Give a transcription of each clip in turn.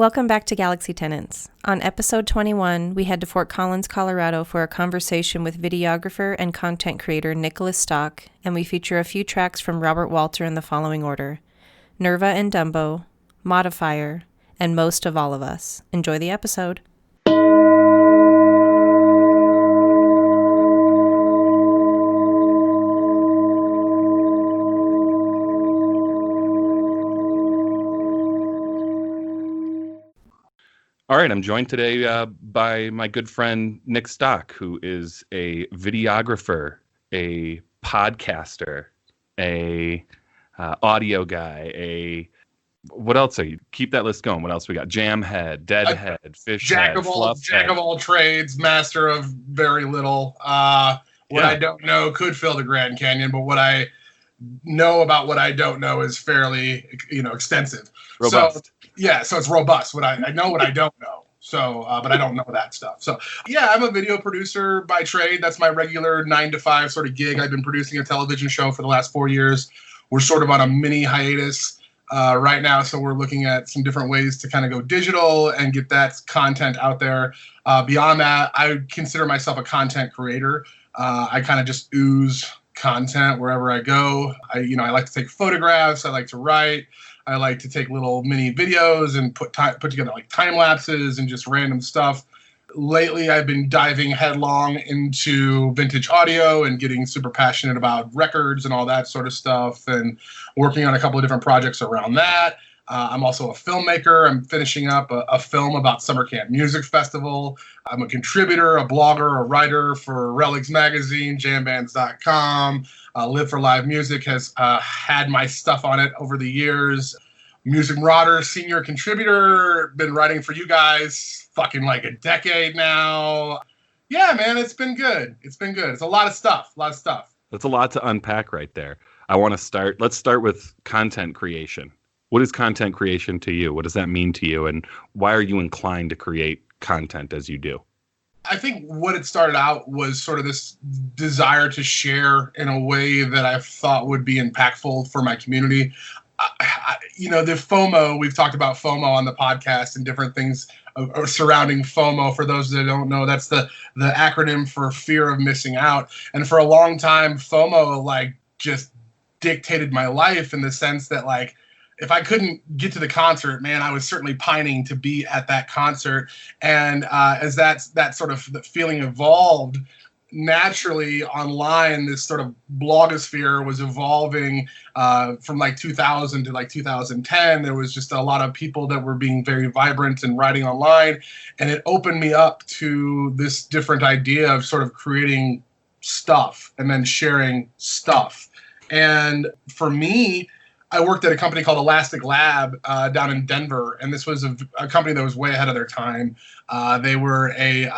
Welcome back to Galaxy Tenants. On episode 21, we head to Fort Collins, Colorado for a conversation with videographer and content creator Nicholas Stock, and we feature a few tracks from Robert Walter in the following order: Nerva and Dumbo, Modifier, and Most of All of Us. Enjoy the episode. All right, I'm joined today by my good friend Nick Stock, who is a videographer, a podcaster, a audio guy, what else are you? Keep that list going. What else we got? Jamhead, Deadhead, Fishhead, Jack of all trades, master of very little. I don't know could fill the Grand Canyon, but what I know about what I don't know is fairly, extensive. Robust. So it's robust. I know what I don't know. So, but I don't know that stuff. So, yeah, I'm a video producer by trade. That's my regular 9-to-5 sort of gig. I've been producing a television show for the last 4 years. We're sort of on a mini hiatus right now, so we're looking at some different ways to kind of go digital and get that content out there. Beyond that, I consider myself a content creator. I kind of just ooze content wherever I go. I like to take photographs. I like to write. I like to take little mini videos and put together like time lapses and just random stuff. Lately, I've been diving headlong into vintage audio and getting super passionate about records and all that sort of stuff, and working on a couple of different projects around that. I'm also a filmmaker. I'm finishing up a film about Summer Camp Music Festival. I'm a contributor, a blogger, a writer for Relics Magazine, jambands.com. Live for Live Music has had my stuff on it over the years. Music Marauder, senior contributor, been writing for you guys fucking like a decade now. Yeah, man, it's been good. It's a lot of stuff. That's a lot to unpack right there. Let's start with content creation. What is content creation to you? What does that mean to you? And why are you inclined to create content as you do? I think what it started out was sort of this desire to share in a way that I thought would be impactful for my community. The FOMO, we've talked about FOMO on the podcast and different things surrounding FOMO. For those that don't know, that's the acronym for fear of missing out. And for a long time, FOMO just dictated my life in the sense that if I couldn't get to the concert, man, I was certainly pining to be at that concert. And as that sort of feeling evolved, naturally online, this sort of blogosphere was evolving from 2000 to 2010. There was just a lot of people that were being very vibrant and writing online. And it opened me up to this different idea of sort of creating stuff and then sharing stuff. And for me, I worked at a company called Elastic Lab down in Denver, and this was a company that was way ahead of their time. They were a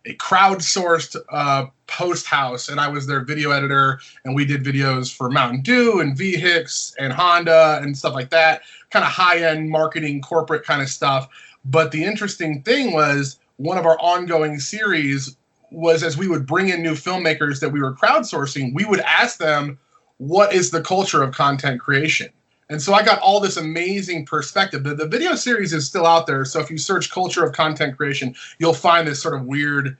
crowdsourced post house, and I was their video editor, and we did videos for Mountain Dew and V-Hicks and Honda and stuff like that, kind of high-end marketing, corporate kind of stuff. But the interesting thing was one of our ongoing series was, as we would bring in new filmmakers that we were crowdsourcing, we would ask them, what is the culture of content creation? And so I got all this amazing perspective. The video series is still out there. So if you search culture of content creation, you'll find this sort of weird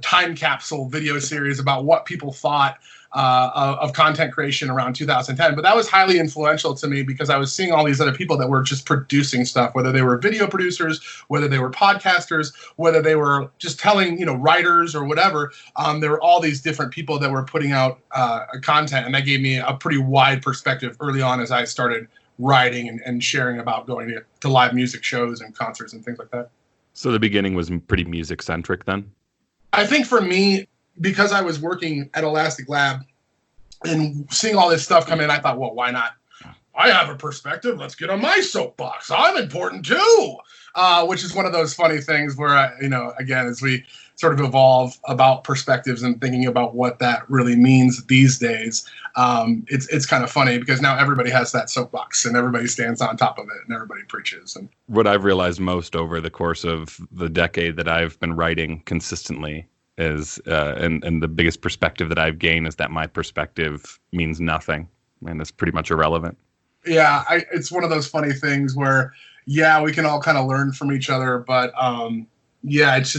time capsule video series about what people thought of content creation around 2010. But that was highly influential to me because I was seeing all these other people that were just producing stuff, whether they were video producers, whether they were podcasters, whether they were just telling, writers or whatever. There were all these different people that were putting out content, and that gave me a pretty wide perspective early on as I started writing and sharing about going to live music shows and concerts and things like that. So the beginning was pretty music-centric then? I think for me, because I was working at Elastic Lab and seeing all this stuff come in, I thought, well, why not? I have a perspective. Let's get on my soapbox. I'm important too, which is one of those funny things where, again, as we sort of evolve about perspectives and thinking about what that really means these days, it's kind of funny because now everybody has that soapbox and everybody stands on top of it and everybody preaches. And what I've realized most over the course of the decade that I've been writing consistently is, and the biggest perspective that I've gained is that my perspective means nothing and it's pretty much irrelevant. Yeah, it's one of those funny things where, yeah, we can all kind of learn from each other. But yeah, it's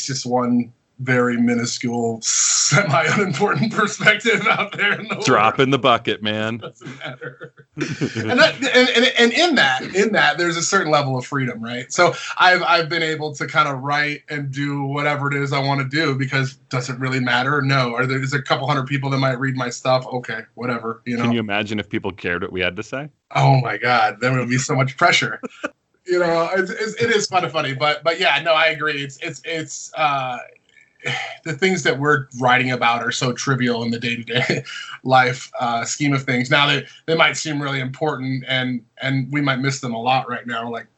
just one very minuscule, semi-unimportant perspective out there in the Drop world. in the bucket, man. Doesn't matter. and in that, there's a certain level of freedom, right? So I've been able to kind of write and do whatever it is I want to do because does it really matter? No. Is there a couple hundred people that might read my stuff? Okay, whatever. You know. Can you imagine if people cared what we had to say? Oh my God, then it would be so much pressure. You know, it is kind of funny, but yeah, no, I agree. It's the things that we're writing about are so trivial in the day-to-day life scheme of things. Now they might seem really important, and we might miss them a lot right now. Like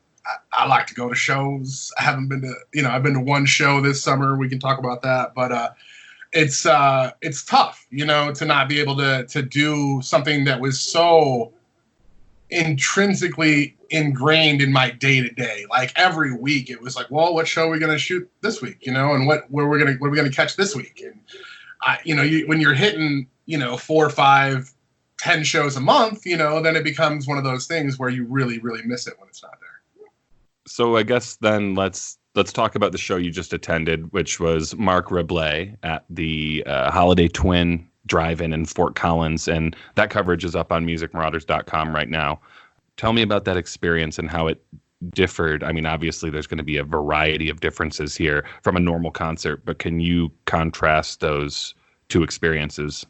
I like to go to shows. I haven't been to, I've been to one show this summer. We can talk about that, but it's tough, to not be able to do something that was so intrinsically ingrained in my day-to-day. Like every week it was like, well, what show are we going to shoot this week, and what are we going to catch this week? And when you're hitting 4, 5, 10 shows a month, then it becomes one of those things where you really, really miss it when it's not there. So I guess then let's talk about the show you just attended, which was Mark Reblay at the Holiday Twin Drive-In in Fort Collins, and that coverage is up on musicmarauders.com right now. Tell me about that experience and how it differed. I mean, obviously there's going to be a variety of differences here from a normal concert, but can you contrast those two experiences?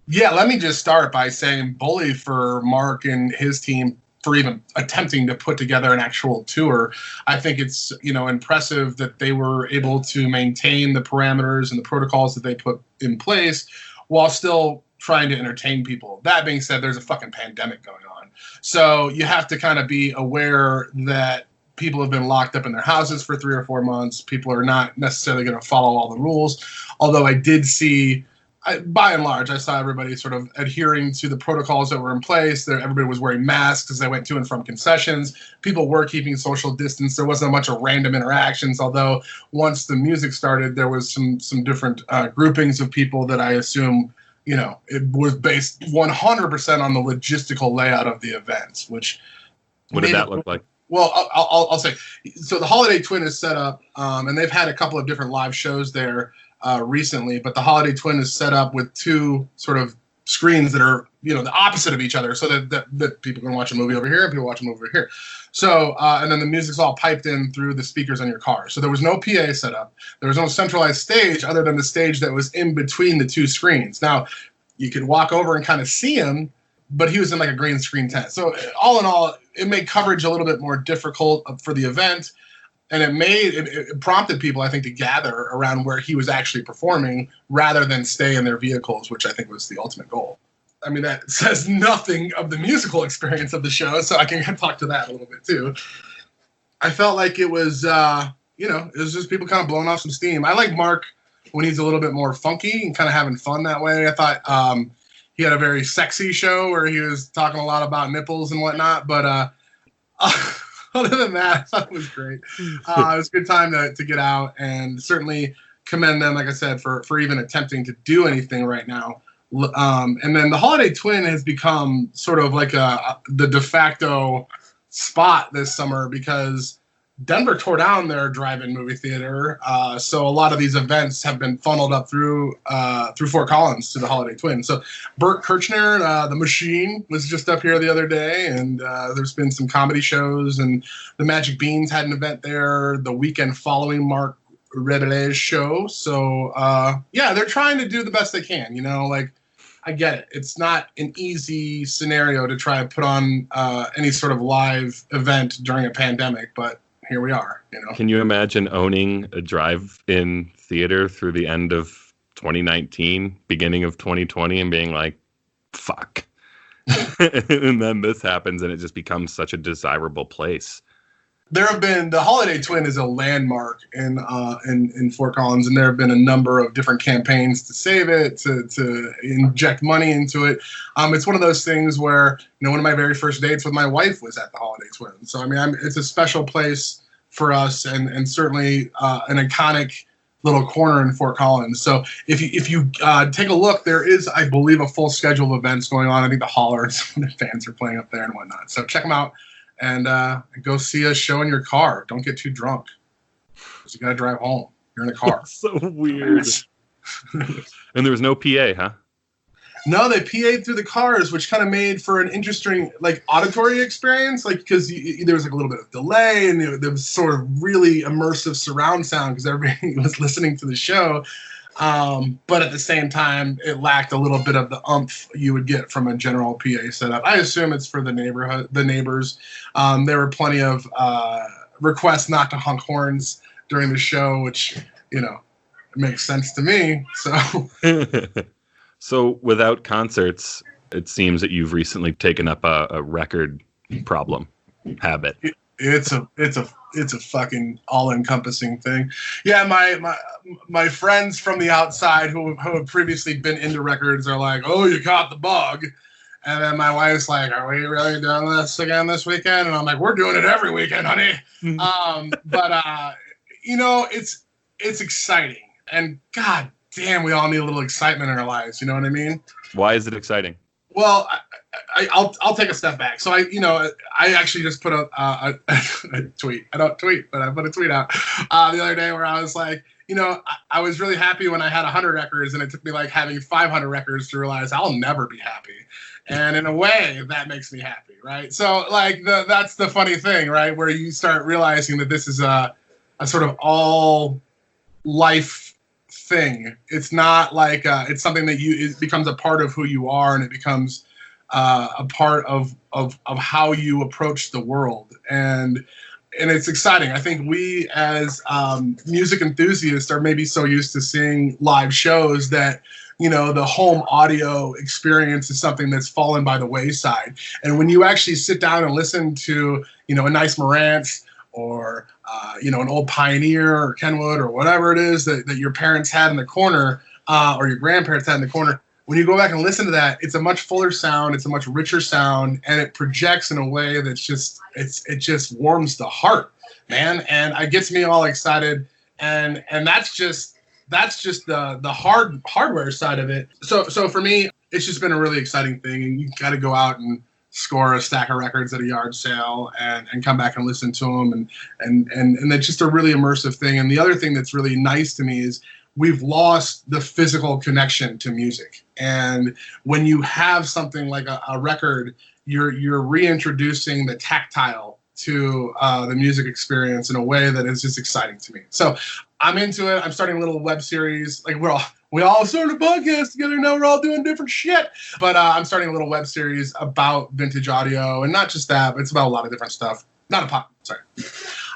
Yeah, let me just start by saying bully for Mark and his team for even attempting to put together an actual tour. I think it's, impressive that they were able to maintain the parameters and the protocols that they put in place while still trying to entertain people. That being said, there's a fucking pandemic going on. So you have to kind of be aware that people have been locked up in their houses for 3 or 4 months. People are not necessarily going to follow all the rules. Although I did see, by and large, I saw everybody sort of adhering to the protocols that were in place. Everybody was wearing masks as they went to and from concessions. People were keeping social distance. There wasn't a bunch of random interactions, although once the music started, there was some different groupings of people that I assume, it was based 100% on the logistical layout of the events, which... What did that look like? Well, I'll say, so the Holiday Twin is set up, and they've had a couple of different live shows there recently, but the Holiday Twin is set up with 2 sort of screens that are, the opposite of each other, so that people can watch a movie over here and people watch a movie over here. So, and then the music's all piped in through the speakers on your car. So there was no PA set up. There was no centralized stage other than the stage that was in between the 2 screens. Now, you could walk over and kind of see him, but he was in like a green screen tent. So all in all, it made coverage a little bit more difficult for the event. And it prompted people, I think, to gather around where he was actually performing rather than stay in their vehicles, which I think was the ultimate goal. I mean, that says nothing of the musical experience of the show, so I can talk to that a little bit too. I felt like it was, it was just people kind of blowing off some steam. I like Mark when he's a little bit more funky and kind of having fun that way. I thought he had a very sexy show where he was talking a lot about nipples and whatnot, but other than that, I thought it was great. It was a good time to get out, and certainly commend them, like I said, for even attempting to do anything right now. And then the Holiday Twin has become sort of like the de facto spot this summer because Denver tore down their drive-in movie theater, so a lot of these events have been funneled up through Fort Collins to the Holiday Twin. So Bert Kirchner, the Machine, was just up here the other day, and there's been some comedy shows, and the Magic Beans had an event there the weekend following Mark Rebelay's show. So yeah, they're trying to do the best they can. I get it. It's not an easy scenario to try and put on any sort of live event during a pandemic, but here we are. Can you imagine owning a drive-in theater through the end of 2019, beginning of 2020, and being like, fuck. And then this happens and it just becomes such a desirable place. The Holiday Twin is a landmark in Fort Collins, and there have been a number of different campaigns to save it, to inject money into it. It's one of those things where, one of my very first dates with my wife was at the Holiday Twin. So, I mean, it's a special place for us, and certainly an iconic little corner in Fort Collins. So if you take a look, there is, I believe, a full schedule of events going on. I think the Hollers, the fans are playing up there and whatnot. So check them out. and go see a show in your car. Don't get too drunk, because you got to drive home. You're in a car. That's so weird. And there was no PA, huh? No, they PA'd through the cars, which kind of made for an interesting, like, auditory experience, like, because there was like a little bit of delay, and there was sort of really immersive surround sound because everybody was listening to the show. But at the same time, it lacked a little bit of the oomph you would get from a general PA setup. I assume it's for the neighbors. There were plenty of requests not to honk horns during the show, which, you know, makes sense to me. So. So without concerts, it seems that you've recently taken up a record habit. It's a fucking all-encompassing thing. Yeah, my friends from the outside who have previously been into records are like, "Oh, you caught the bug," and then my wife's like, "Are we really doing this again this weekend?" And I'm like, "We're doing it every weekend, honey." But you know, it's exciting, and God damn, we all need a little excitement in our lives. You know what I mean? Why is it exciting? Well, I'll take a step back. So I actually just put a tweet. I don't tweet, but I put a tweet out the other day where I was like, I was really happy when I had 100 records, and it took me like having 500 records to realize I'll never be happy. And in a way, that makes me happy, right? So like that's the funny thing, right? Where you start realizing that this is a sort of all life thing. It's not like it's something that it becomes a part of who you are, and it becomes a part of how you approach the world, and it's exciting. I think we as music enthusiasts are maybe so used to seeing live shows that the home audio experience is something that's fallen by the wayside. And when you actually sit down and listen to a nice Marantz or an old Pioneer or Kenwood or whatever it is that your parents had in the corner or your grandparents had in the corner, when you go back and listen to that, it's a much fuller sound, it's a much richer sound, and it projects in a way that's just it just warms the heart, man, and it gets me all excited, and that's just the hardware side of it. So for me, it's just been a really exciting thing, and you got to go out and score a stack of records at a yard sale and come back and listen to them, and it's just a really immersive thing. And the other thing that's really nice to me is we've lost the physical connection to music, and when you have something like a record, you're reintroducing the tactile to the music experience in a way that is just exciting to me. So I'm into it. I'm starting a little web series. Like we all started a podcast together. Now we're all doing different shit. But I'm starting a little web series about vintage audio, and not just that, but it's about a lot of different stuff.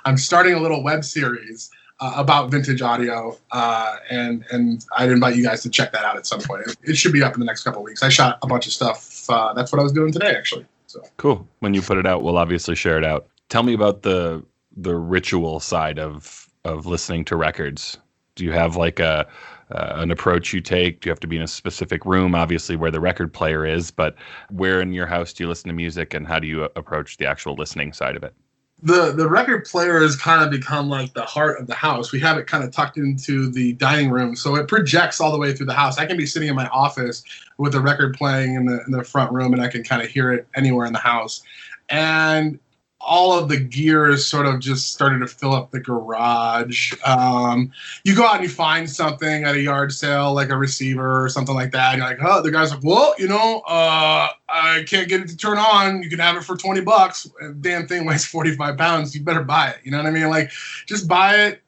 I'm starting a little web series about vintage audio, and I'd invite you guys to check that out at some point. It should be up in the next couple of weeks. I shot a bunch of stuff. That's what I was doing today, actually. So cool. When you put it out, we'll obviously share it out. Tell me about the ritual side of listening to records. Do you have like an approach you take? Do you have to be in a specific room, obviously where the record player is, but where in your house do you listen to music, and how do you approach the actual listening side of it? The record player has kind of become like the heart of the house. We have it kind of tucked into the dining room, so it projects all the way through the house. I can be sitting in my office with a record playing in the front room, and I can kind of hear it anywhere in the house. And all of the gear is sort of just started to fill up the garage. You go out and you find something at a yard sale, like a receiver or something like that. And you're like, oh, the guy's like, well, I can't get it to turn on. You can have it for $20. Damn thing weighs 45 pounds. You better buy it. You know what I mean? Like, just buy it.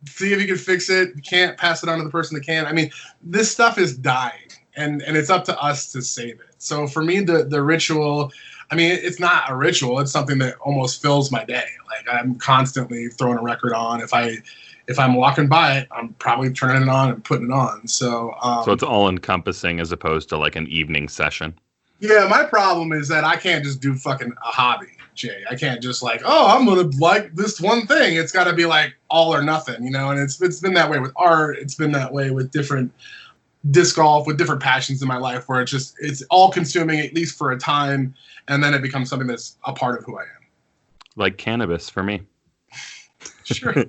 See if you can fix it. You can't pass it on to the person that can. I mean, this stuff is dying, and it's up to us to save it. So for me, the ritual, I mean, it's not a ritual. It's something that almost fills my day. Like, I'm constantly throwing a record on. If I'm walking by it, I'm probably turning it on and putting it on. So it's all encompassing as opposed to like an evening session. Yeah, my problem is that I can't just do fucking a hobby, Jay. I can't just like, oh, I'm gonna like this one thing. It's got to be like all or nothing, And it's been that way with art. It's been that way with different disc golf, with different passions in my life, where it's all consuming, at least for a time, and then it becomes something that's a part of who I am. Like cannabis for me. Sure.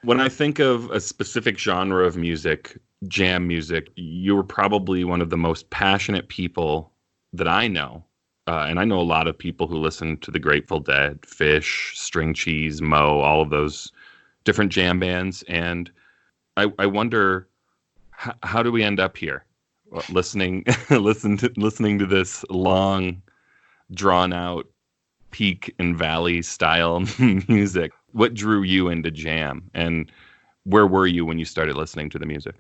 When I think of a specific genre of music, jam music, you're probably one of the most passionate people that I know and I know a lot of people who listen to the Grateful Dead, Fish, String Cheese, Moe, all of those different jam bands. And I wonder, how do we end up here? Listening to this long, drawn out peak and valley style music. What drew you into jam, and where were you when you started listening to the music?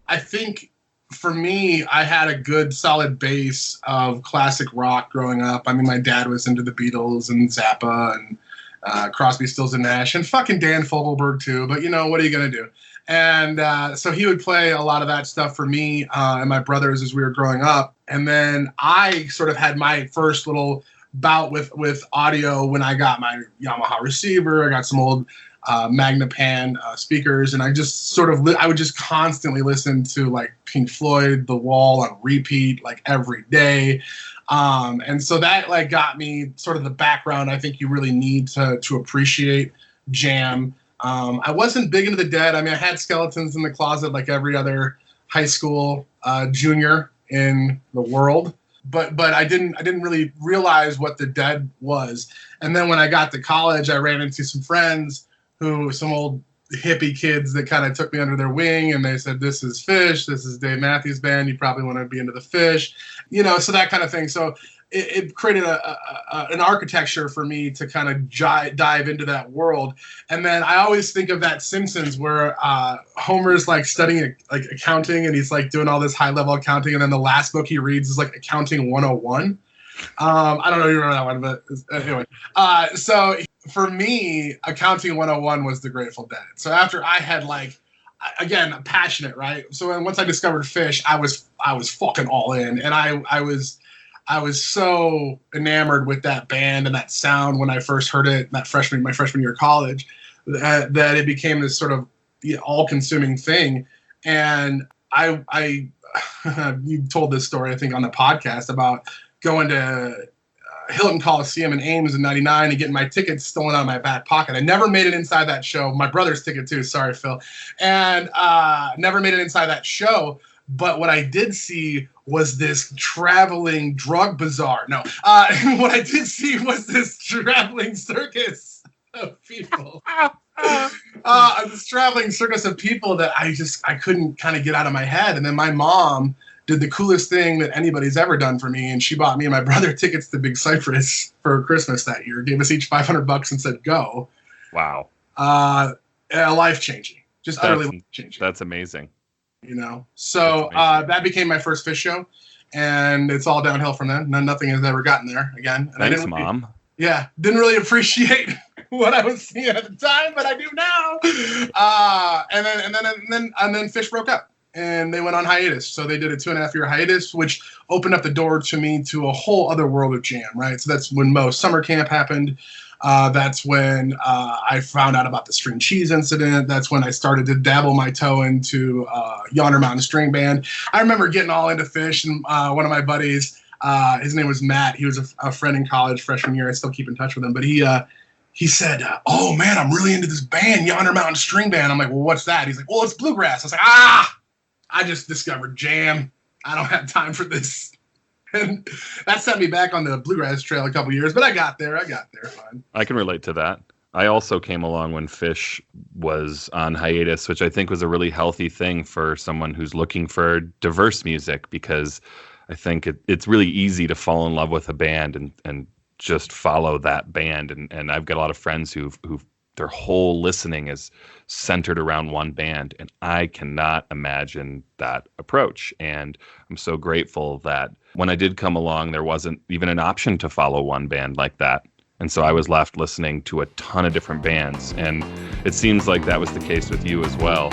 I think for me, I had a good solid base of classic rock growing up. I mean, my dad was into the Beatles and Zappa and Crosby, Stills and Nash, and fucking Dan Fogelberg too. But what are you gonna do? And so he would play a lot of that stuff for me and my brothers as we were growing up. And then I sort of had my first little bout with audio when I got my Yamaha receiver. I got some old Magnapan speakers, and I just sort of I would just constantly listen to like Pink Floyd, The Wall on repeat like every day. And so that like got me sort of the background I think you really need to appreciate jam. I wasn't big into the Dead. I mean, I had skeletons in the closet like every other high school junior in the world. But I didn't really realize what the Dead was. And then when I got to college, I ran into some friends some old hippie kids that kind of took me under their wing, and they said, this is Fish, this is Dave Matthews Band, you probably want to be into the Fish, so that kind of thing. So it created an architecture for me to kind of dive into that world. And then I always think of that Simpsons where Homer's like studying like accounting, and he's like doing all this high level accounting, and then the last book he reads is like Accounting 101. I don't know if you remember that one, but anyway. So for me, Accounting 101 was the Grateful Dead. So after I had again, passionate, right? So once I discovered Fish, I was fucking all in, and I was so enamored with that band and that sound when I first heard it my freshman year of college, that it became this sort of all-consuming thing. And I you told this story I think on the podcast about going to Hilton Coliseum in Ames in '99 and getting my tickets stolen out of my back pocket. I never made it inside that show. My brother's ticket too. Sorry, Phil. And never made it inside that show. But what I did see was this traveling drug bazaar. No, what I did see was this traveling circus of people. This traveling circus of people that I couldn't kind of get out of my head. And then my mom did the coolest thing that anybody's ever done for me, and she bought me and my brother tickets to Big Cypress for Christmas that year. Gave us each $500 and said, "Go." Wow. Life changing, just utterly life changing. That's amazing. So that became my first Fish show, and it's all downhill from then. Nothing has ever gotten there again. And Thanks, Mom. Didn't really appreciate what I was seeing at the time, but I do now. And then Fish broke up. And they went on hiatus. So they did a 2.5-year hiatus, which opened up the door to me to a whole other world of jam, right? So that's when Moe's summer camp happened. That's when I found out about the String Cheese incident. That's when I started to dabble my toe into Yonder Mountain String Band. I remember getting all into Fish, and one of my buddies, his name was Matt. He was a friend in college freshman year. I still keep in touch with him. But he said, "Oh, man, I'm really into this band, Yonder Mountain String Band." I'm like, "Well, what's that?" He's like, "Well, it's bluegrass." I was like, I just discovered jam. I don't have time for this. And that set me back on the bluegrass trail a couple years, but I got there fine. I can relate to that. I also came along when Fish was on hiatus, which I think was a really healthy thing for someone who's looking for diverse music, because I think it's really easy to fall in love with a band and just follow that band. And I've got a lot of friends who've their whole listening is centered around one band, and I cannot imagine that approach. And I'm so grateful that when I did come along, there wasn't even an option to follow one band like that. And so I was left listening to a ton of different bands, and it seems like that was the case with you as well.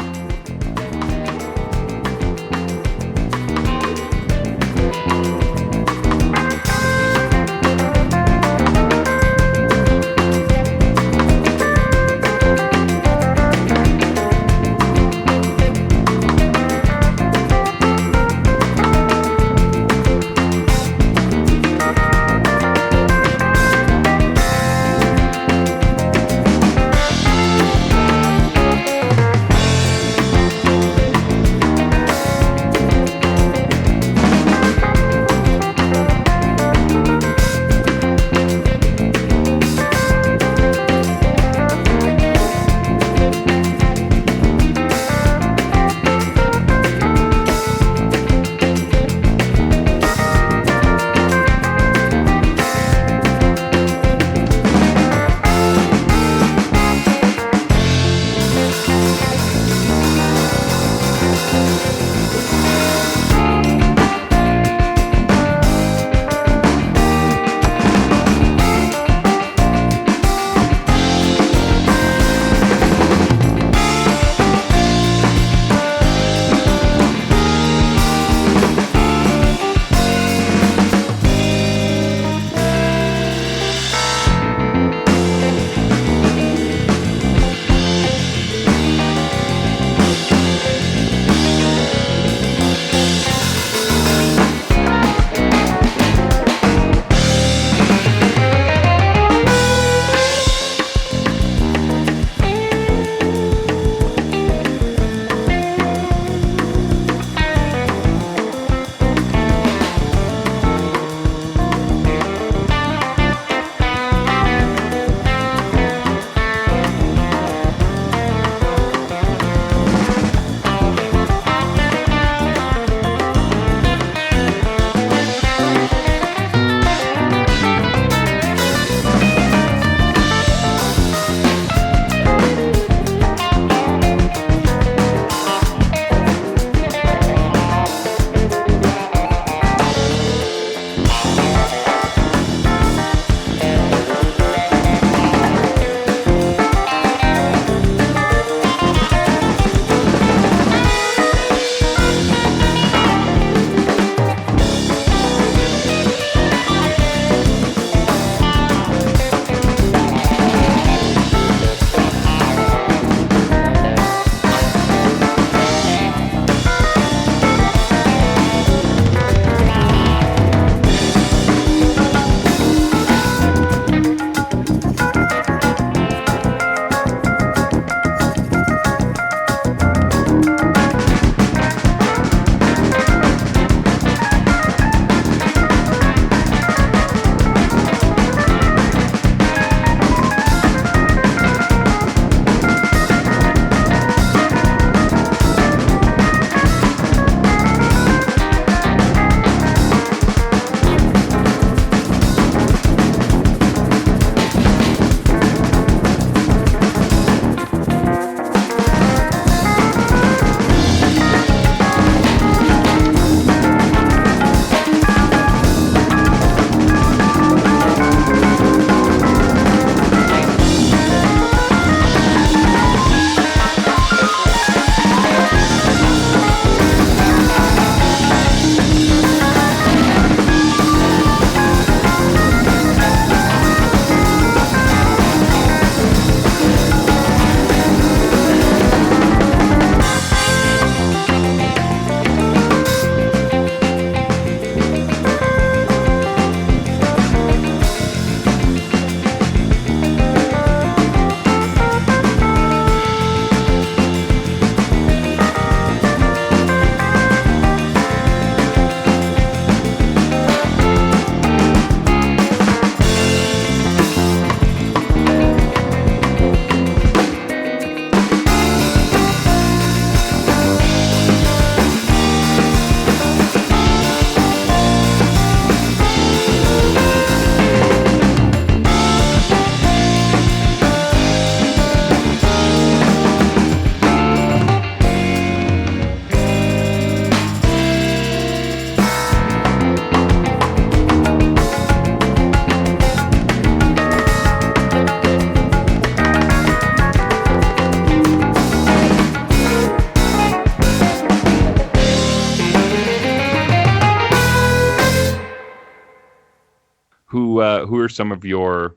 who are some of your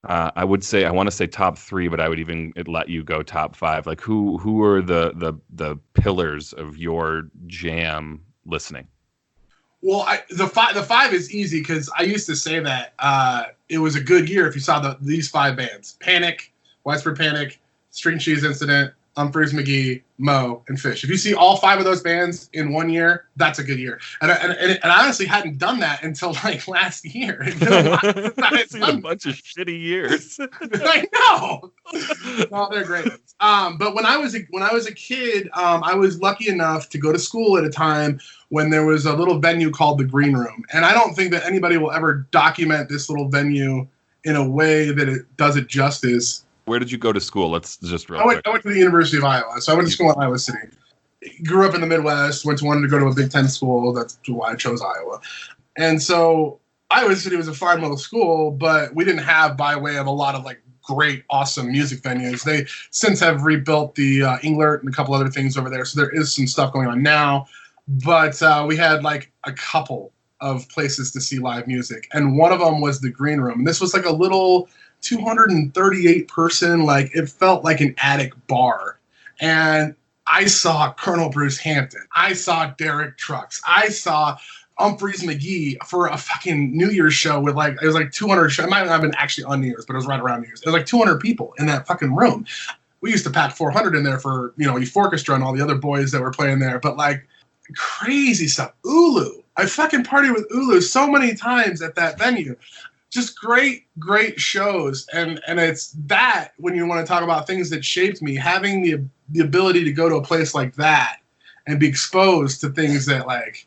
I want to say top 3, but I would even let you go top 5. Like who are the pillars of your jam listening? Well, the five is easy because I used to say that it was a good year if you saw these 5 bands: Panic, Widespread Panic, String Cheese Incident, Humphreys McGee, Mo, and Fish. If you see all 5 of those bands in 1 year, that's a good year. And I honestly hadn't done that until like last year. It's been a lot since I've seen a bunch of shitty years. I know. Oh, they're great. But when I was a kid, I was lucky enough to go to school at a time when there was a little venue called the Green Room. And I don't think that anybody will ever document this little venue in a way that it does it justice. Where did you go to school? Let's just I went to the University of Iowa. So I went to school in Iowa City. Grew up in the Midwest, wanted to go to a Big Ten school. That's why I chose Iowa. And so Iowa City was a fine little school, but we didn't have by way of a lot of like great, awesome music venues. They since have rebuilt the Englert and a couple other things over there. So there is some stuff going on now. But we had like a couple of places to see live music. And one of them was the Green Room. And this was like a little 238 person, like it felt like an attic bar. And I saw Colonel Bruce Hampton. I saw Derek Trucks. I saw Humphreys McGee for a fucking New Year's show with like, it was like 200 shows. It might not have been actually on New Year's, but it was right around New Year's. It was like 200 people in that fucking room. We used to pack 400 in there for, Youth Orchestra and all the other boys that were playing there. But like crazy stuff. Ulu. I fucking partied with Ulu so many times at that venue. Just great shows. And it's that when you want to talk about things that shaped me, having the ability to go to a place like that and be exposed to things that like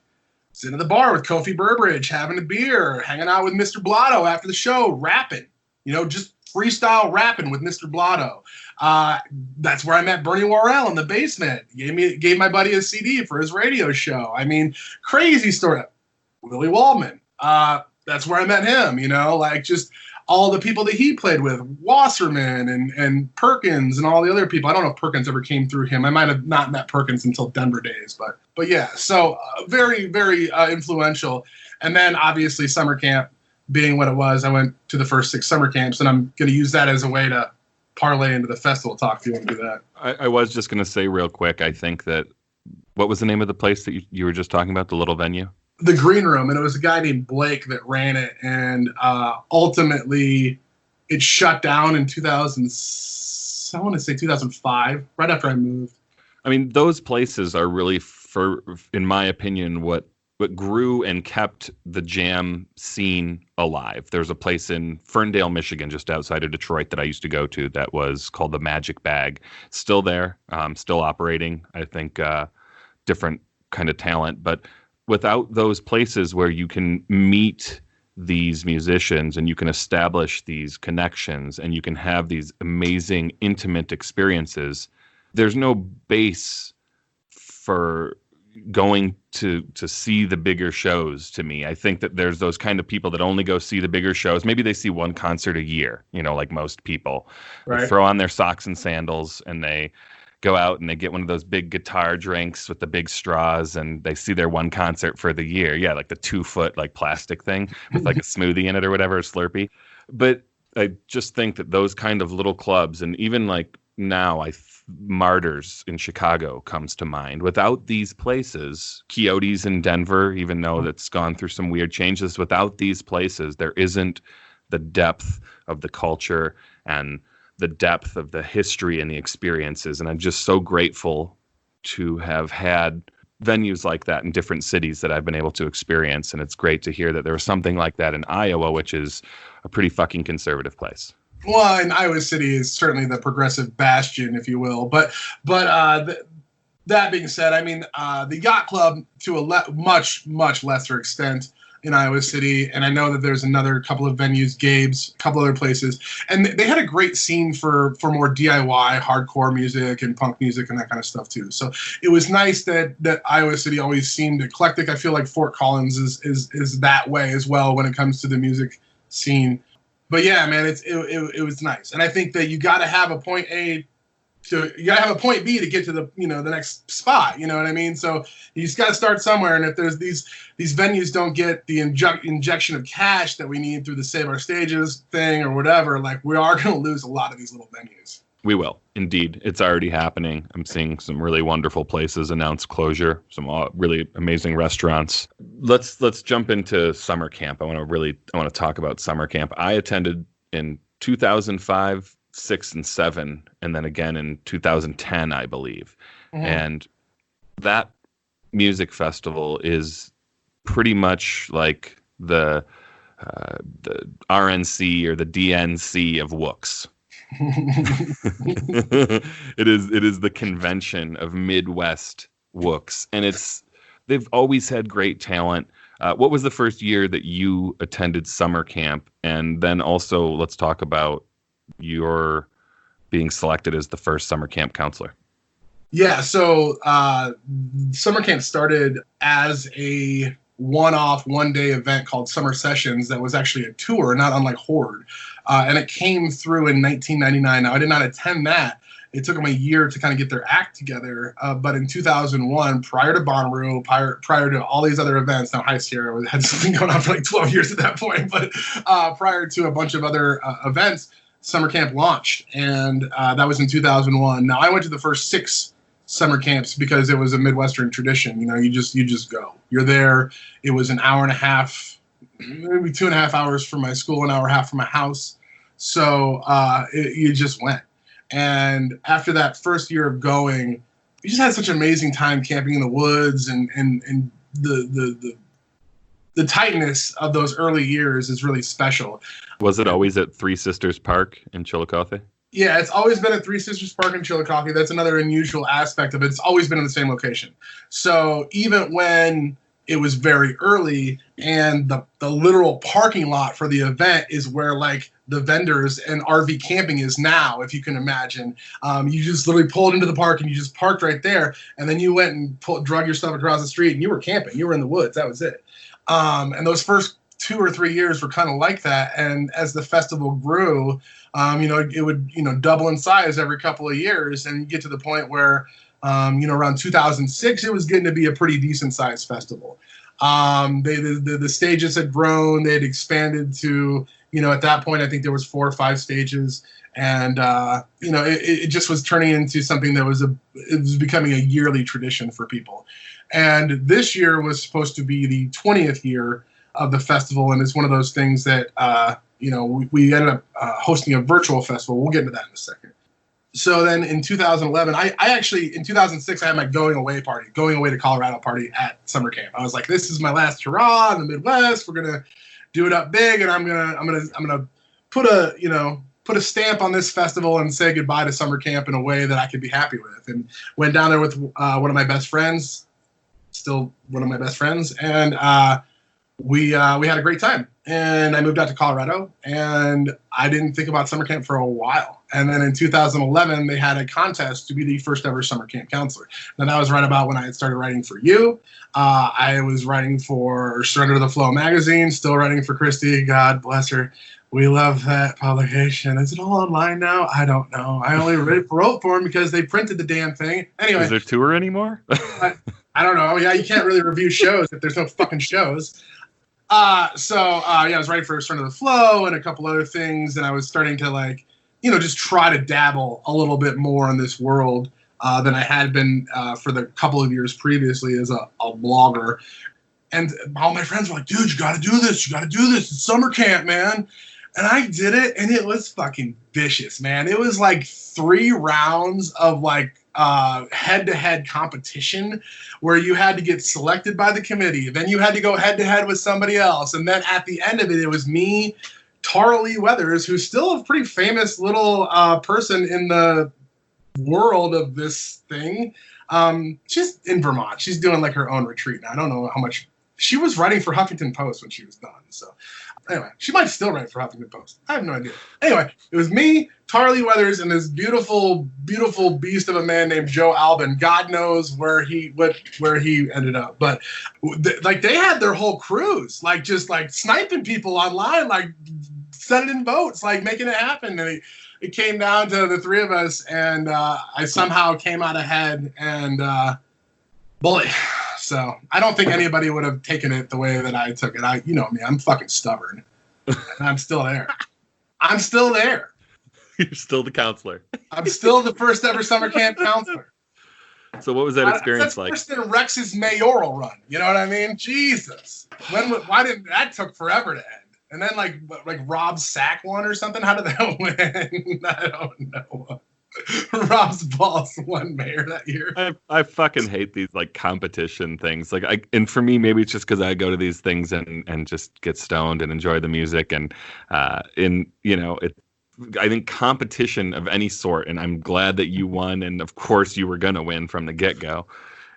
sitting at the bar with Kofi Burbridge, having a beer, hanging out with Mr. Blotto after the show, rapping, just freestyle rapping with Mr. Blotto. That's where I met Bernie Worrell in the basement. Gave my buddy a CD for his radio show. I mean, crazy story. Willie Waldman. That's where I met him, like just all the people that he played with, Wasserman and Perkins and all the other people. I don't know if Perkins ever came through him. I might have not met Perkins until Denver days, but yeah, so very, very influential. And then obviously summer camp being what it was, I went to the first 6 summer camps, and I'm going to use that as a way to parlay into the festival talk if you want to do that. I was just going to say real quick, I think that, what was the name of the place that you were just talking about, the little venue? The Green Room, and it was a guy named Blake that ran it, and ultimately it shut down in 2005, right after I moved. I mean, those places are really, in my opinion, what grew and kept the jam scene alive. There's a place in Ferndale, Michigan, just outside of Detroit that I used to go to that was called the Magic Bag. Still there, still operating. I think different kind of talent, but without those places where you can meet these musicians and you can establish these connections and you can have these amazing intimate experiences, there's no base for going to see the bigger shows. To me, I think that there's those kind of people that only go see the bigger shows. Maybe they see one concert a year, like most people. Right. They throw on their socks and sandals and they go out and they get one of those big guitar drinks with the big straws and they see their one concert for the year. Yeah, like the 2-foot like plastic thing with like a smoothie in it or whatever, a Slurpee. But I just think that those kind of little clubs, and even like now Martyrs in Chicago comes to mind. Without these places, Coyotes in Denver, even though that's gone through some weird changes, without these places, there isn't the depth of the culture and the depth of the history and the experiences. And I'm just so grateful to have had venues like that in different cities that I've been able to experience. And it's great to hear that there was something like that in Iowa, which is a pretty fucking conservative place. Well, and Iowa City is certainly the progressive bastion, if you will. But that being said, I mean, the Yacht Club to a much, much lesser extent in Iowa City, and I know that there's another couple of venues, Gabe's, a couple other places, and they had a great scene for more DIY, hardcore music and punk music and that kind of stuff too. So it was nice that Iowa City always seemed eclectic. I feel like Fort Collins is that way as well when it comes to the music scene. But yeah, man, it was nice, and I think that you got to have a point A So you gotta have a point B to get to the the next spot. You know what I mean? So you just gotta start somewhere. And if there's these venues don't get the injection of cash that we need through the Save Our Stages thing or whatever, like we are gonna lose a lot of these little venues. We will indeed. It's already happening. I'm seeing some really wonderful places announce closure. Some really amazing restaurants. Let's jump into summer camp. I want to talk about summer camp. I attended in 2005. 6 and 7, and then again in 2010, I believe. Mm-hmm. And that music festival is pretty much like the RNC or the DNC of Wooks. It is the convention of Midwest Wooks, and they've always had great talent. What was the first year that you attended summer camp? And then also let's talk about your being selected as the first summer camp counselor. Yeah, so summer camp started as a one-off, one-day event called Summer Sessions that was actually a tour, not unlike Horde. And it came through in 1999. Now, I did not attend that. It took them a year to kind of get their act together. But in 2001, prior to Bonnaroo, prior to all these other events, now High Sierra had something going on for like 12 years at that point, but prior to a bunch of other events, summer camp launched, and that was in 2001. Now I went to the first 6 summer camps because it was a Midwestern tradition. You just go. You're there. It was an hour and a half, maybe 2.5 hours from my school, an hour and a half from my house. So you just went. And after that first year of going, we just had such an amazing time camping in the woods, and the tightness of those early years is really special. Was it always at Three Sisters Park in Chillicothe? Yeah, it's always been at Three Sisters Park in Chillicothe. That's another unusual aspect of it. It's always been in the same location. So even when it was very early and the literal parking lot for the event is where like the vendors and RV camping is now, if you can imagine, you just literally pulled into the park and you just parked right there. And then you went and drug your stuff across the street and you were camping. You were in the woods. That was it. And those first 2 or 3 years were kind of like that. And as the festival grew, it would, double in size every couple of years, and you get to the point where, around 2006, it was getting to be a pretty decent sized festival. The stages had grown, they had expanded to, at that point, I think there was 4 or 5 stages. And, it just was turning into something that it was becoming a yearly tradition for people. And this year was supposed to be the 20th year of the festival. And it's one of those things that, we ended up hosting a virtual festival. We'll get into that in a second. So then in 2011, I actually, in 2006, I had my going away to Colorado party at summer camp. I was like, this is my last hurrah in the Midwest. We're going to do it up big. And I'm going to put a stamp on this festival and say goodbye to summer camp in a way that I could be happy with. And went down there with one of my best friends, still one of my best friends. And we had a great time. And I moved out to Colorado, and I didn't think about summer camp for a while. And then in 2011, they had a contest to be the first ever summer camp counselor. And that was right about when I had started writing for you. I was writing for Surrender to the Flow magazine, still writing for Christy. God bless her. We love that publication. Is it all online now? I don't know. I only wrote for them because they printed the damn thing. Anyway. Is there tour anymore? I don't know. Yeah, you can't really review shows if there's no fucking shows. I was writing for Surrender to the Flow and a couple other things, and I was starting to just try to dabble a little bit more in this world than I had been for the couple of years previously as a blogger. And all my friends were like, dude, you got to do this. You got to do this. It's summer camp, man. And I did it, and it was fucking vicious, man. It was like 3 rounds of head-to-head competition where you had to get selected by the committee. Then you had to go head-to-head with somebody else. And then at the end of it was me, Tara Lee Weathers, who's still a pretty famous little person in the world of this thing. She's in Vermont. She's doing her own retreat now. I don't know how much. She was writing for Huffington Post when she was done. So anyway, she might still write for Huffington Post. I have no idea. Anyway, it was me, Tara Lee Weathers, and this beautiful, beautiful beast of a man named Joe Albin. God knows where he ended up. But they had their whole crews, just sniping people online, sending in votes, making it happen. And it came down to the three of us, and I somehow came out ahead and bully. So I don't think anybody would have taken it the way that I took it. You know me, I'm fucking stubborn, and I'm still there. I'm still there. You're still the counselor. I'm still the first ever summer camp counselor. So what was that experience like? That's worse than Rex's mayoral run. You know what I mean? Jesus. Why didn't that took forever to end? And then like Rob's sack one or something. How did that win? I don't know. Rob's Balls won mayor that year. I fucking hate these like competition things. Like and for me, maybe it's just because I go to these things and just get stoned and enjoy the music and I think competition of any sort, and I'm glad that you won, and of course you were gonna win from the get-go.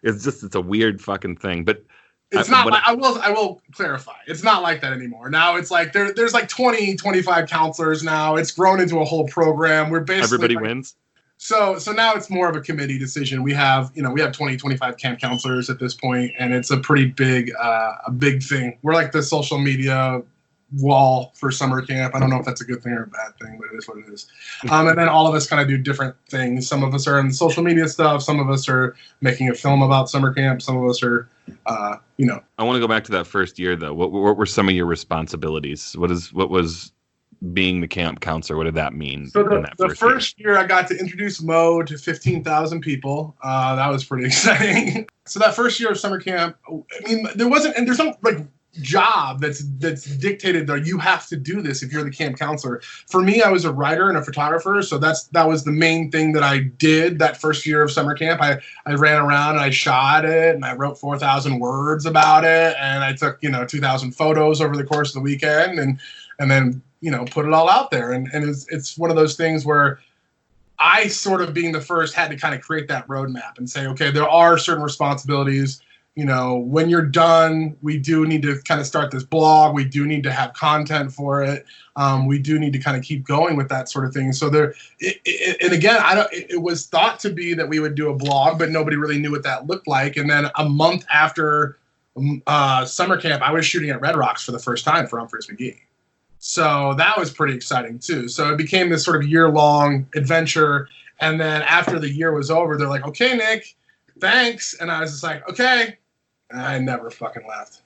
It's a weird fucking thing, but it's not. I will clarify. It's not like that anymore. Now it's like there's like 20, 25 counselors now. It's grown into a whole program. We're basically everybody wins. So now it's more of a committee decision. We have 20, 25 camp counselors at this point, and it's a pretty big thing. We're like the social media wall for summer camp. I don't know if that's a good thing or a bad thing, but it is what it is. And then all of us kind of do different things. Some of us are in social media stuff. Some of us are making a film about summer camp. Some of us are, I want to go back to that first year though. What were some of your responsibilities? What was being the camp counselor? What did that mean? So the first year I got to introduce Mo to 15,000 people. That was pretty exciting. So that first year of summer camp, I mean, there's no like job that's dictated that you have to do this if you're the camp counselor. For me, I was a writer and a photographer, so that was the main thing that I did that first year of summer camp. I ran around and I shot it and I wrote 4,000 words about it and I took 2,000 photos over the course of the weekend and then put it all out there and it's one of those things where I sort of being the first had to kind of create that roadmap and say, okay, there are certain responsibilities. When you're done, we do need to kind of start this blog. We do need to have content for it. We do need to kind of keep going with that sort of thing. So it was thought to be that we would do a blog, but nobody really knew what that looked like. And then a month after summer camp, I was shooting at Red Rocks for the first time for Humphreys McGee. So that was pretty exciting too. So it became this sort of year-long adventure. And then after the year was over, they're like, okay, Nick, thanks. And I was just like, okay. And I never fucking left.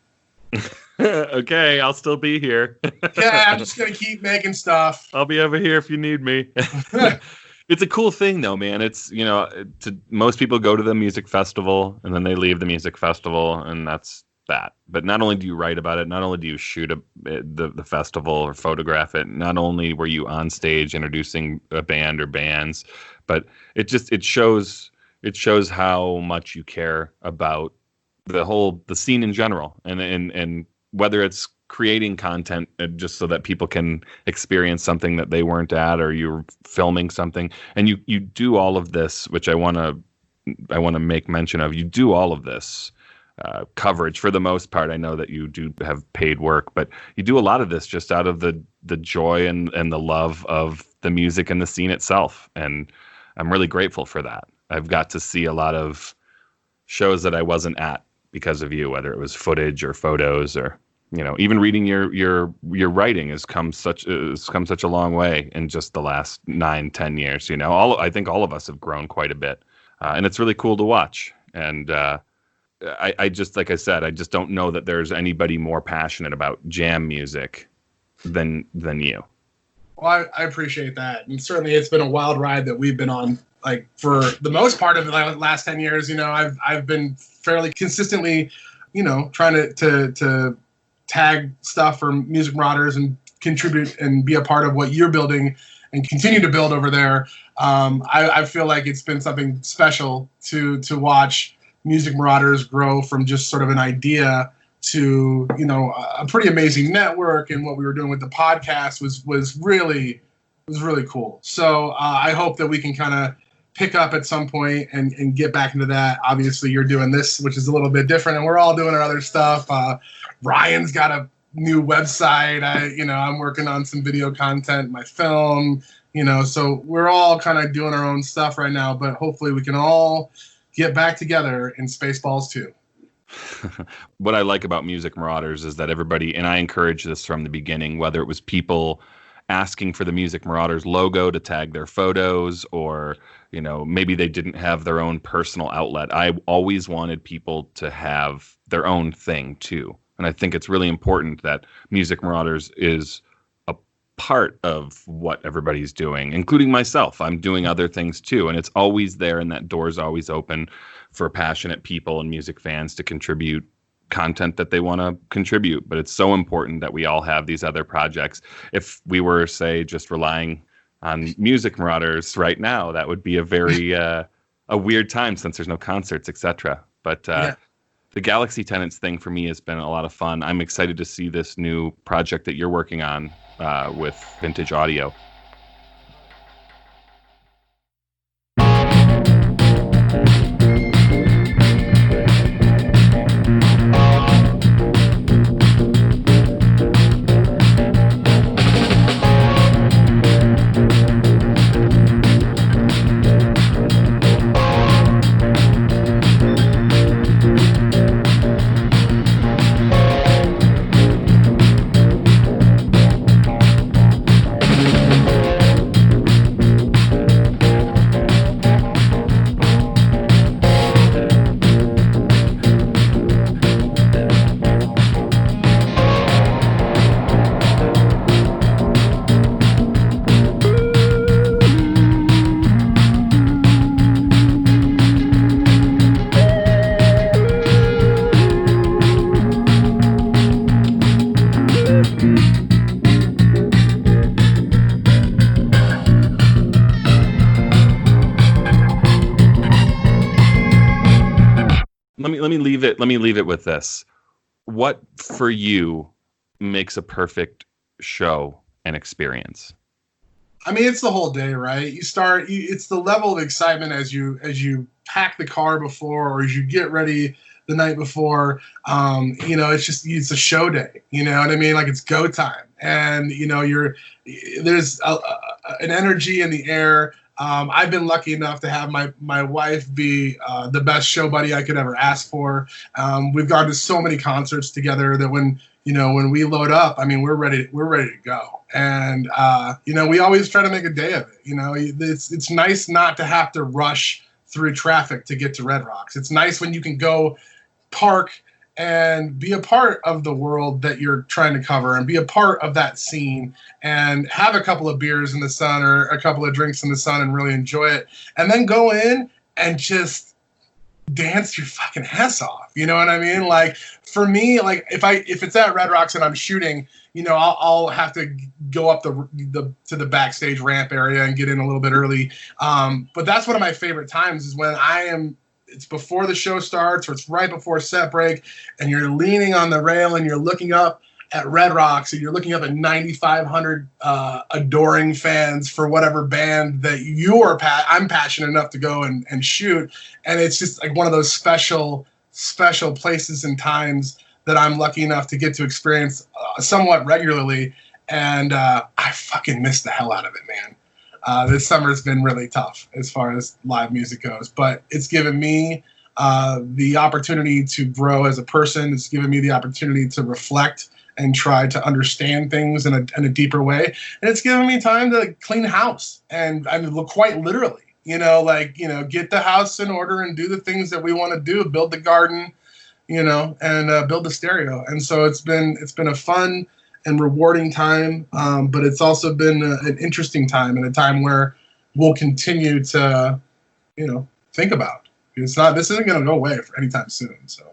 Okay, I'll still be here. Yeah, I'm just going to keep making stuff. I'll be over here if you need me. It's a cool thing, though, man. It's, most people go to the music festival, and then they leave the music festival, and that's that. But not only do you write about it, not only do you shoot the festival or photograph it, not only were you on stage introducing a band or bands, but it shows how much you care about the scene in general, and whether it's creating content just so that people can experience something that they weren't at, or you're filming something, and you do all of this, which I want to make mention of. You do all of this coverage for the most part. I know that you do have paid work, but you do a lot of this just out of the joy and the love of the music and the scene itself, and I'm really grateful for that. I've got to see a lot of shows that I wasn't at because of you, whether it was footage or photos or, even reading your writing has come such a long way in just the last 9-10 years. I think all of us have grown quite a bit, and it's really cool to watch. And I just, like I said, I just don't know that there's anybody more passionate about jam music than you. Well, I appreciate that, and certainly it's been a wild ride that we've been on. Like for the most part of the last 10 years, I've been fairly consistently, trying to tag stuff for Music Marauders and contribute and be a part of what you're building and continue to build over there. I feel like it's been something special to watch Music Marauders grow from just sort of an idea to, a pretty amazing network. And what we were doing with the podcast was really cool. So I hope that we can kind of pick up at some point and get back into that. Obviously, you're doing this, which is a little bit different, and we're all doing our other stuff. Ryan's got a new website. I'm working on some video content, my film. So we're all kind of doing our own stuff right now. But hopefully, we can all get back together in Spaceballs too. What I like about Music Marauders is that everybody, and I encourage this from the beginning, whether it was people asking for the Music Marauders logo to tag their photos, or, you know, maybe they didn't have their own personal outlet. I always wanted people to have their own thing too. And I think it's really important that Music Marauders is a part of what everybody's doing, including myself. I'm doing other things too. And it's always there, and that door's always open for passionate people and music fans to contribute content that they want to contribute. But it's so important that we all have these other projects. If we were, say, just relying on Music Marauders right now, that would be a very a weird time, since there's no concerts, etc. But the Galaxy Tenants thing for me has been a lot of fun. I'm excited to see this new project that you're working on with Vintage Audio. Let me leave it with this. What for you makes a perfect show and experience? I mean, it's the whole day, right? It's the level of excitement as you pack the car before, or as you get ready the night before. It's a show day. You know what I mean? Like, it's go time, and there's an energy in the air. I've been lucky enough to have my wife be the best show buddy I could ever ask for. We've gone to so many concerts together that when we load up, I mean, we're ready to go. And we always try to make a day of it. It's nice not to have to rush through traffic to get to Red Rocks. It's nice when you can go park and be a part of the world that you're trying to cover, and be a part of that scene, and have a couple of beers in the sun or a couple of drinks in the sun and really enjoy it. And then go in and just dance your fucking ass off. You know what I mean? Like, for me, like, if it's at Red Rocks and I'm shooting, I'll have to go up to the backstage ramp area and get in a little bit early. But that's one of my favorite times, is when it's before the show starts, or it's right before set break, and you're leaning on the rail and you're looking up at Red Rocks, and you're looking up at 9,500 adoring fans for whatever band that I'm passionate enough to go and shoot. And it's just like one of those special places and times that I'm lucky enough to get to experience somewhat regularly. And I fucking miss the hell out of it, man. This summer's been really tough as far as live music goes, but it's given me the opportunity to grow as a person. It's given me the opportunity to reflect and try to understand things in a deeper way. And it's given me time to clean house, and I mean, quite literally, get the house in order and do the things that we want to do, build the garden, and build the stereo. And so it's been a fun and rewarding time, but it's also been an interesting time, and a time where we'll continue to, think about. This isn't going to go away for anytime soon. So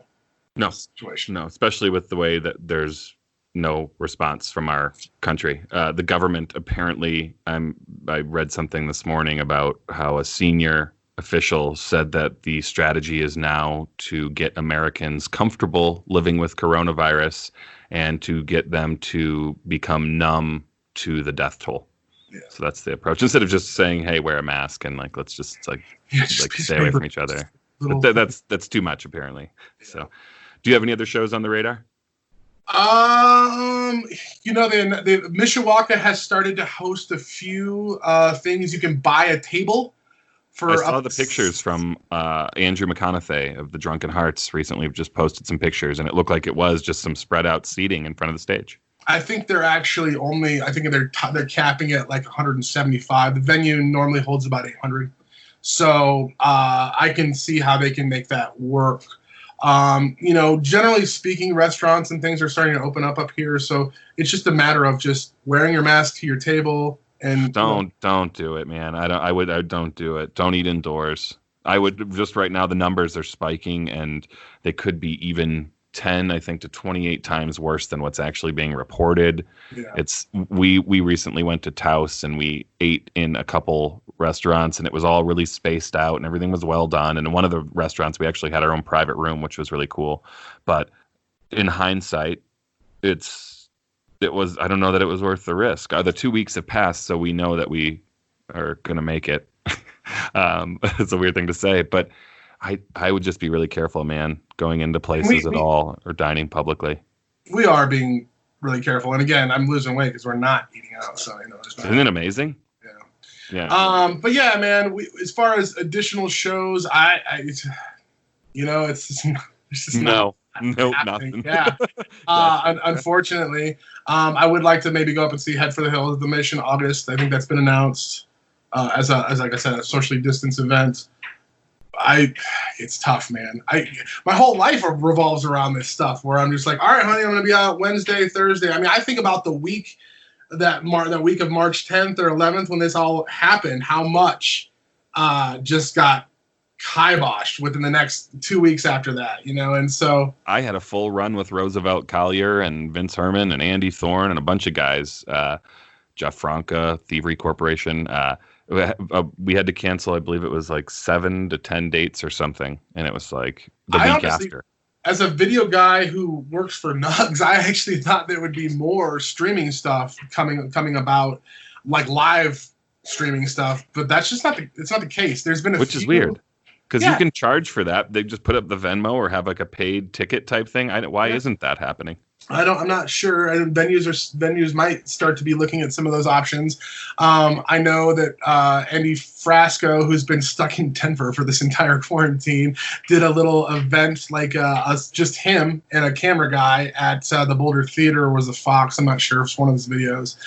no situation. No, especially with the way that there's no response from our country. The government apparently, I read something this morning about how a senior official said that the strategy is now to get Americans comfortable living with coronavirus, and to get them to become numb to the death toll. Yeah. So that's the approach. Instead of just saying, "Hey, wear a mask," and let's just stay away from each other. But that's too much, apparently. Yeah. So, do you have any other shows on the radar? The Mishawaka has started to host a few things. You can buy a table. I saw the pictures from Andrew McConaughey of the Drunken Hearts recently just posted some pictures, and it looked like it was just some spread out seating in front of the stage. I think they're actually only. I think they're capping it like 175. The venue normally holds about 800, so I can see how they can make that work. Generally speaking, restaurants and things are starting to open up here, so it's just a matter of just wearing your mask to your table and don't do it, man. I don't do it. Don't eat indoors. I would just right now the numbers are spiking and they could be even 10, I think, to 28 times worse than what's actually being reported. Yeah. We recently went to Taos and we ate in a couple restaurants and it was all really spaced out and everything was well done. And in one of the restaurants, we actually had our own private room, which was really cool. But in hindsight, I don't know that it was worth the risk. The 2 weeks have passed, so we know that we are going to make it. It's a weird thing to say, but I would just be really careful, man, going into places at all or dining publicly. We are being really careful. And again, I'm losing weight because we're not eating out. So, isn't it amazing? Yeah. But yeah, man, as far as additional shows, it's just nothing. Yeah. Unfortunately, I would like to maybe go up and see Head for the Hills at the Mission August. I think that's been announced as like I said, a socially distanced event. It's tough, man. My whole life revolves around this stuff where I'm just like, all right, honey, I'm going to be out Wednesday, Thursday. I mean, I think about the week that week of March 10th or 11th when this all happened, how much just got kiboshed within the next 2 weeks after that, and so I had a full run with Roosevelt Collier and Vince Herman and Andy Thorne and a bunch of guys, Jeff Franca, Thievery Corporation. We had to cancel, I believe it was like 7 to 10 dates or something. And it was like the week after. As a video guy who works for Nugs, I actually thought there would be more streaming stuff coming about, like live streaming stuff. But that's just not the case. There's been which is weird. Because you can charge for that. They just put up the Venmo or have like a paid ticket type thing. Why isn't that happening? I'm not sure. Venues might start to be looking at some of those options. I know that Andy Frasco, who's been stuck in Denver for this entire quarantine, did a little event like just him and a camera guy at the Boulder Theater, or was it Fox? I'm not sure. It's one of his videos.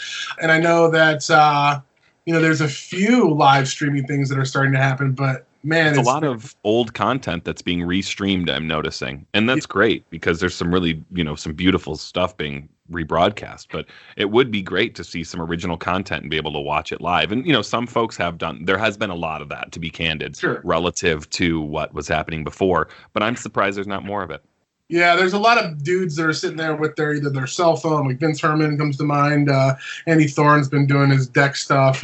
And I know that there's a few live streaming things that are starting to happen, but man, it's a lot of old content that's being restreamed, I'm noticing. And that's great because there's some really, some beautiful stuff being rebroadcast. But it would be great to see some original content and be able to watch it live. And, some folks have done, there has been a lot of that, to be candid, relative to what was happening before. But I'm surprised there's not more of it. Yeah, there's a lot of dudes that are sitting there with either their cell phone, like Vince Herman comes to mind. Andy Thorne's been doing his deck stuff,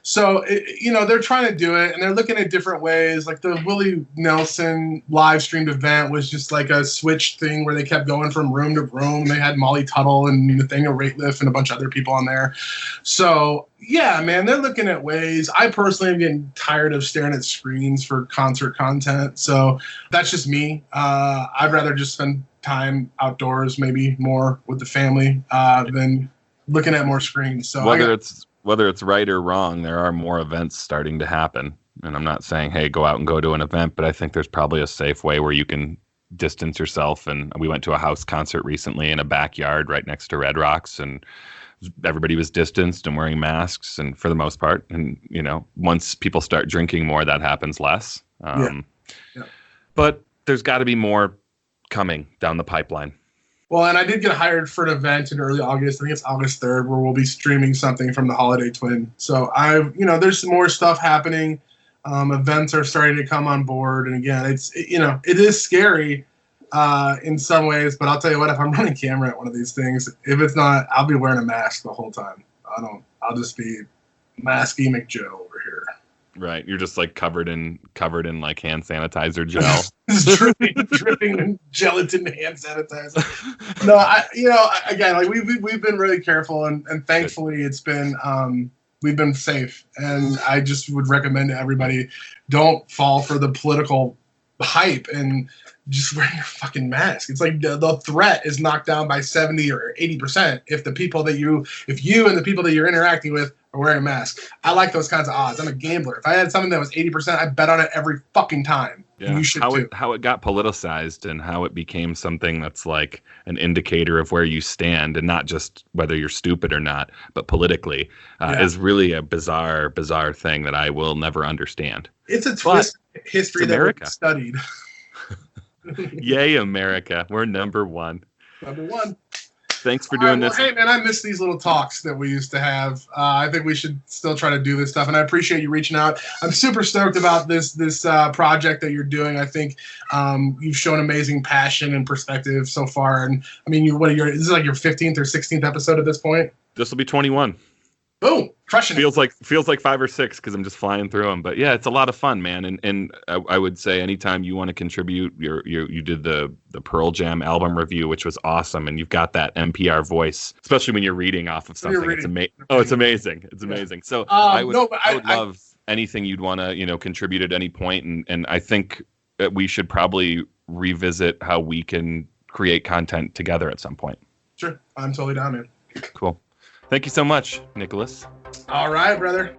So, they're trying to do it, and they're looking at different ways. Like the Willie Nelson live streamed event was just like a switch thing where they kept going from room to room. They had Molly Tuttle and Nathaniel Rateliff and a bunch of other people on there. So, yeah, man, they're looking at ways. I personally am getting tired of staring at screens for concert content. So that's just me. I'd rather just spend time outdoors, maybe more with the family than looking at more screens. So whether it's right or wrong, there are more events starting to happen. And I'm not saying, hey, go out and go to an event, but I think there's probably a safe way where you can distance yourself. And we went to a house concert recently in a backyard right next to Red Rocks, and everybody was distanced and wearing masks, and for the most part. And, once people start drinking more, that happens less. But there's got to be more coming down the pipeline. Well, and I did get hired for an event in early August. I think it's August 3rd, where we'll be streaming something from the Holiday Twin. So there's some more stuff happening. Events are starting to come on board. And again, it is scary in some ways, but I'll tell you what, if I'm running camera at one of these things, if it's not, I'll be wearing a mask the whole time. I'll just be Masky McJoe over here. Right. You're just like covered in like hand sanitizer gel. dripping in gelatin hand sanitizer. No, again, like we've been really careful, and thankfully it's been we've been safe. And I just would recommend to everybody, don't fall for the political hype and just wear your fucking mask. It's like the threat is knocked down by 70 or 80% if you and the people that you're interacting with or wearing a mask. I like those kinds of odds. I'm a gambler. If I had something that was 80%, I bet on it every fucking time. Yeah. You should too. How it got politicized and how it became something that's like an indicator of where you stand and not just whether you're stupid or not, but politically is really a bizarre thing that I will never understand. It's a twist in history that we studied. Yay, America. We're number one. Number one. Thanks for doing this. Hey, man, I miss these little talks that we used to have. I think we should still try to do this stuff, and I appreciate you reaching out. I'm super stoked about this project that you're doing. I think you've shown amazing passion and perspective so far. And I mean, this is like your 15th or 16th episode at this point? This will be 21. Boom, crushing it. Feels like 5 or 6 because I'm just flying through them. But yeah, it's a lot of fun, man. And I would say anytime you want to contribute, you did the Pearl Jam album review, which was awesome, and you've got that NPR voice, especially when you're reading off of something. It's amazing. Oh, it's amazing. It's amazing. So I would love anything you'd want to contribute at any point, and I think that we should probably revisit how we can create content together at some point. Sure, I'm totally down, man. Cool. Thank you so much, Nicholas. All right, brother.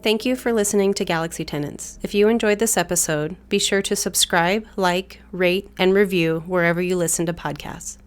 Thank you for listening to Galaxy Tenants. If you enjoyed this episode, be sure to subscribe, like, rate, and review wherever you listen to podcasts.